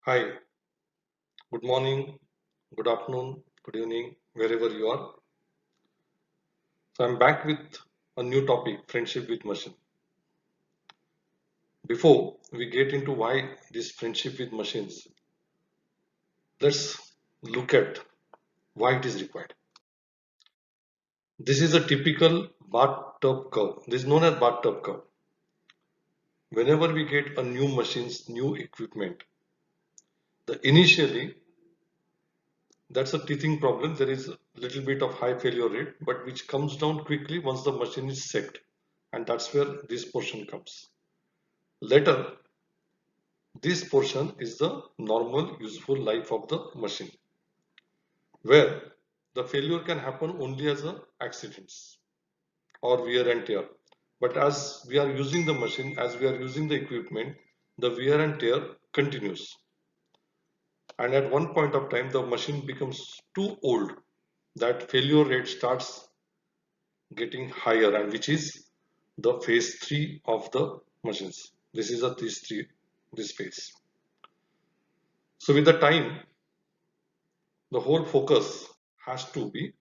Hi, good morning, good afternoon, good evening, wherever you are. So I'm back with a new topic, friendship with machine. Before we get into why this friendship with machines, let's look at why it is required. This is a typical bathtub curve. This is known as bathtub curve. Whenever we get a new machines, new equipment, the initially that's a teething problem. There is a little bit of high failure rate, but which comes down quickly once the machine is set. And that's where this portion comes. Later, this portion is the normal useful life of the machine, where the failure can happen only as a accidents or wear and tear. But as we are using the machine, as we are using the equipment, the wear and tear continues. And at one point of time, the machine becomes too old that failure rate starts getting higher, and which is the phase 3 of the machines. This is a this phase. So with the time, the whole focus has to be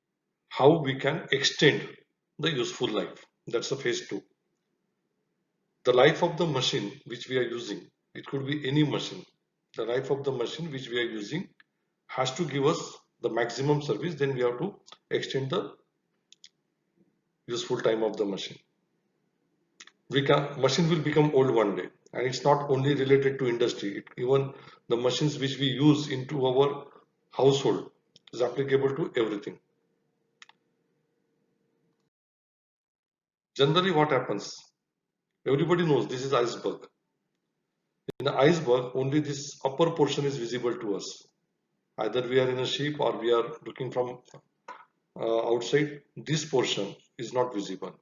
how we can extend the useful life. That's the phase 2. The life of the machine which we are using, it could be any machine. The life of the machine which we are using has to give us the maximum service, then we have to extend the useful time of the machine. Machine will become old one day, and it's not only related to industry. Even the machines which we use into our household is applicable to everything. Generally, what happens? Everybody knows this is iceberg. In the iceberg, only this upper portion is visible to us. Either we are in a ship or we are looking from outside. This portion is not visible.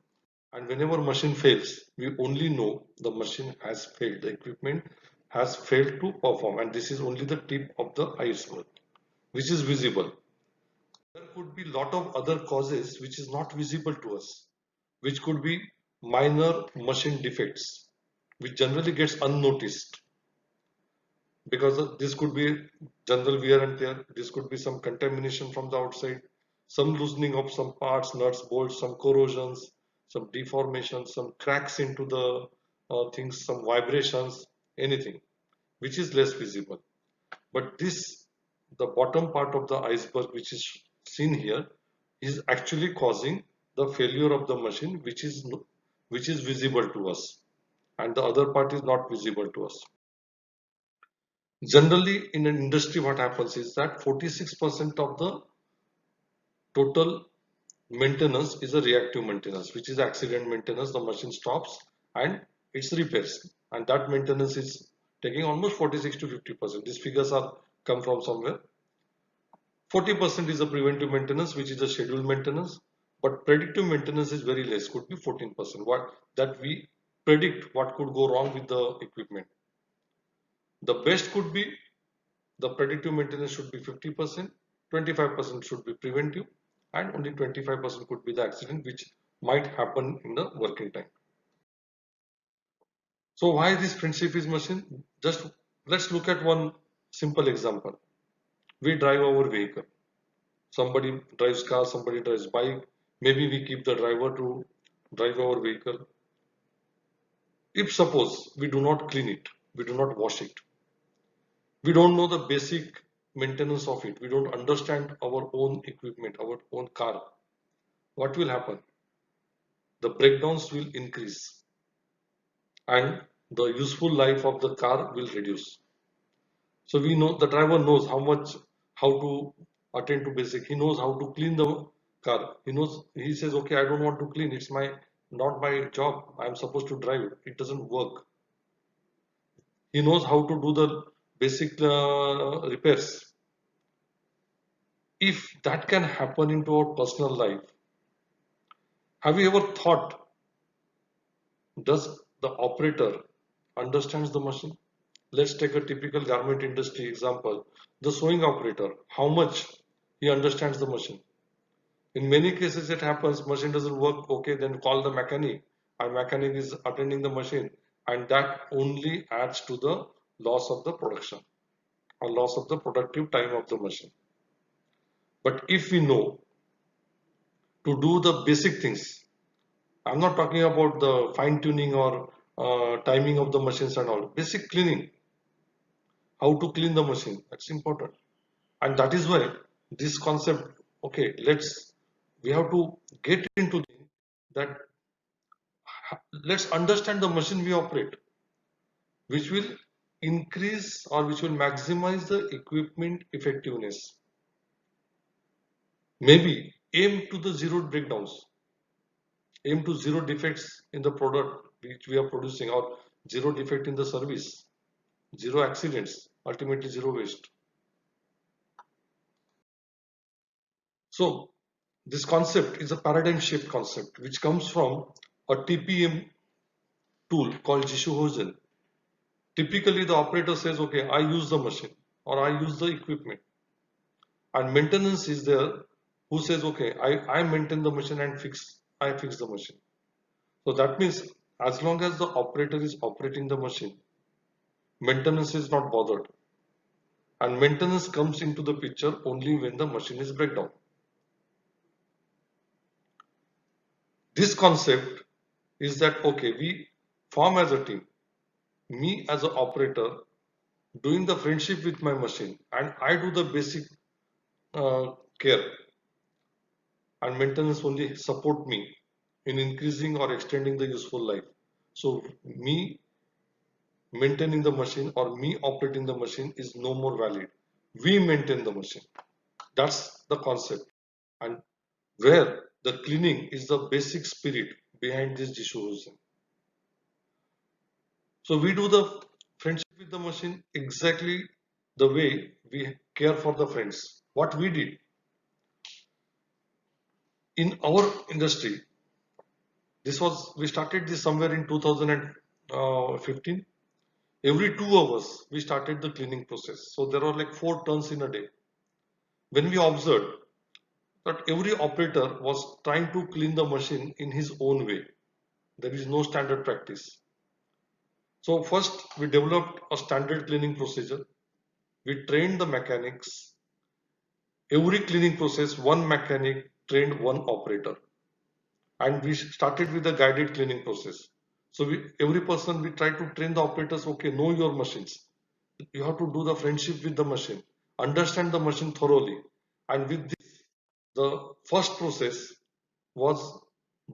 And whenever machine fails, we only know the machine has failed. The equipment has failed to perform, and this is only the tip of the iceberg, which is visible. There could be lot of other causes which is not visible to us, which could be minor machine defects, which generally gets unnoticed because this could be general wear and tear. This could be some contamination from the outside, some loosening of some parts, nuts, bolts, some corrosions, some deformation, some cracks into the things, some vibrations, anything which is less visible. But this, the bottom part of the iceberg which is seen here, is actually causing the failure of the machine, which is visible to us, and the other part is not visible to us. Generally, in an industry, what happens is that 46% of the total maintenance is a reactive maintenance, which is accident maintenance. The machine stops and it's repairs, and that maintenance is taking almost 46 to 50%. These figures are come from somewhere. 40% is a preventive maintenance, which is a scheduled maintenance, but predictive maintenance is very less, could be 14%. What that we predict what could go wrong with the equipment. The best could be the predictive maintenance should be 50%, 25% should be preventive, and only 25% could be the accident which might happen in the working time. So why this friendship is machine? Just let's look at one simple example. We drive our vehicle. Somebody drives car, somebody drives bike. Maybe we keep the driver to drive our vehicle. If suppose we do not clean it, we do not wash it, we don't know the basic maintenance of it, we don't understand our own equipment, our own car, what will happen? The breakdowns will increase and the useful life of the car will reduce. So we know the driver knows how to attend to basic. He knows how to clean the car. He says, okay, I don't want to clean. It's not my job. I'm supposed to drive it. It doesn't work. He knows how to do the basic repairs. If that can happen into our personal life, have you ever thought, does the operator understands the machine? Let's take a typical garment industry example. The sewing operator, how much he understands the machine. In many cases it happens, machine doesn't work, okay, then call the mechanic. Our mechanic is attending the machine, and that only adds to the loss of the production. or loss of the productive time of the machine. But if we know to do the basic things, I'm not talking about the fine tuning or timing of the machines and all. Basic cleaning, how to clean the machine, that's important. And that is why this concept, okay, we have to get into that. Let's understand the machine we operate, which will increase or which will maximize the equipment effectiveness. Maybe aim to the zero breakdowns, aim to zero defects in the product which we are producing, or zero defect in the service, zero accidents, ultimately zero waste. So this concept is a paradigm shift concept which comes from a TPM tool called Jishuhosen. Typically the operator says, okay, I use the machine or I use the equipment, and maintenance is there who says, okay, I maintain the machine and I fix the machine. So that means as long as the operator is operating the machine, maintenance is not bothered, and maintenance comes into the picture only when the machine is breakdown. This concept is that, okay, we form as a team, me as an operator doing the friendship with my machine, and I do the basic care, and maintenance only support me in increasing or extending the useful life. So me maintaining the machine or me operating the machine is no more valid. We maintain the machine. That's the concept, and where the cleaning is the basic spirit behind this Jishuhosen. So we do the friendship with the machine exactly the way we care for the friends. What we did in our industry, we started this somewhere in 2015. Every 2 hours we started the cleaning process. So there are like 4 turns in a day. When we observed that every operator was trying to clean the machine in his own way, there is no standard practice. So first we developed a standard cleaning procedure. We trained the mechanics. Every cleaning process, one mechanic trained one operator, and we started with a guided cleaning process. So every person we try to train the operators. Okay, know your machines. You have to do the friendship with the machine, understand the machine thoroughly, and with this, the first process was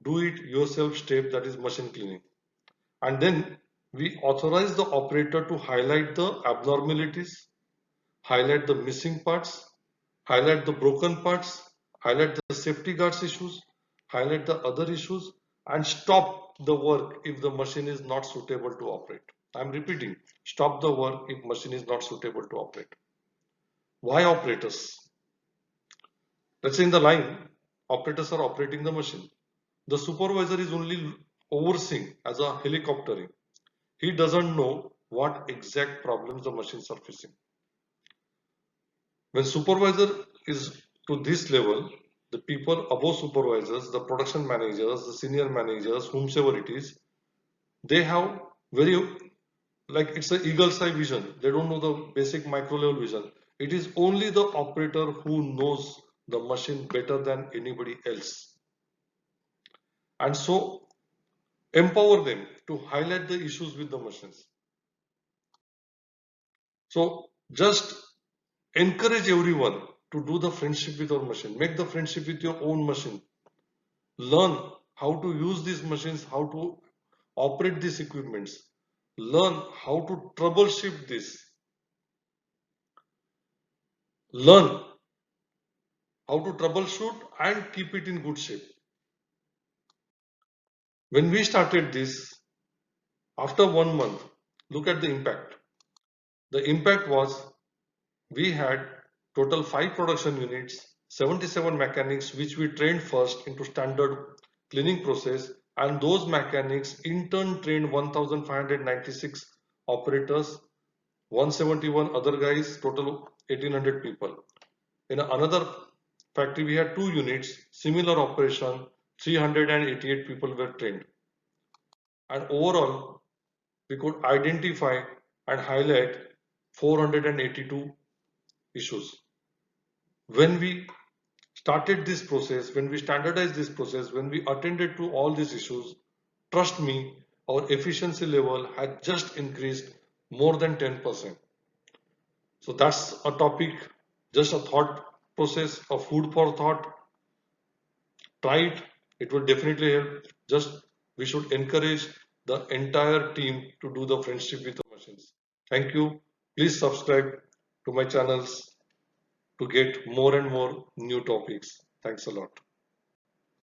do it yourself step, that is machine cleaning, and then we authorize the operator to highlight the abnormalities, highlight the missing parts, highlight the broken parts, highlight the safety guards issues, highlight the other issues, and stop the work if the machine is not suitable to operate. I'm repeating, stop the work if machine is not suitable to operate. Why operators? Let's say in the line, operators are operating the machine. The supervisor is only overseeing as a helicoptering. He doesn't know what exact problems the machines are facing. When supervisor is to this level, the people above supervisors, the production managers, the senior managers, whomsoever it is, they have very, like it's an eagle's eye vision. They don't know the basic micro level vision. It is only the operator who knows the machine better than anybody else. And so empower them to highlight the issues with the machines. So just encourage everyone to do the friendship with our machine. Make the friendship with your own machine. Learn how to use these machines, how to operate these equipments. Learn how to troubleshoot this. Learn how to troubleshoot and keep it in good shape. When we started this, after 1 month, look at the impact. The impact was we had total 5 production units, 77 mechanics which we trained first into standard cleaning process, and those mechanics in turn trained 1596 operators, 171 other guys, total 1800 people. In another factory we had 2 units, similar operation, 388 people were trained, and overall we could identify and highlight 482 issues. When we started this process, when we standardized this process, when we attended to all these issues, trust me, our efficiency level had just increased more than 10%. So that's a topic, just a thought process, a food for thought. Try it, it will definitely help. Just we should encourage the entire team to do the friendship with the machines. Thank you. Please subscribe to my channels to get more and more new topics. Thanks a lot.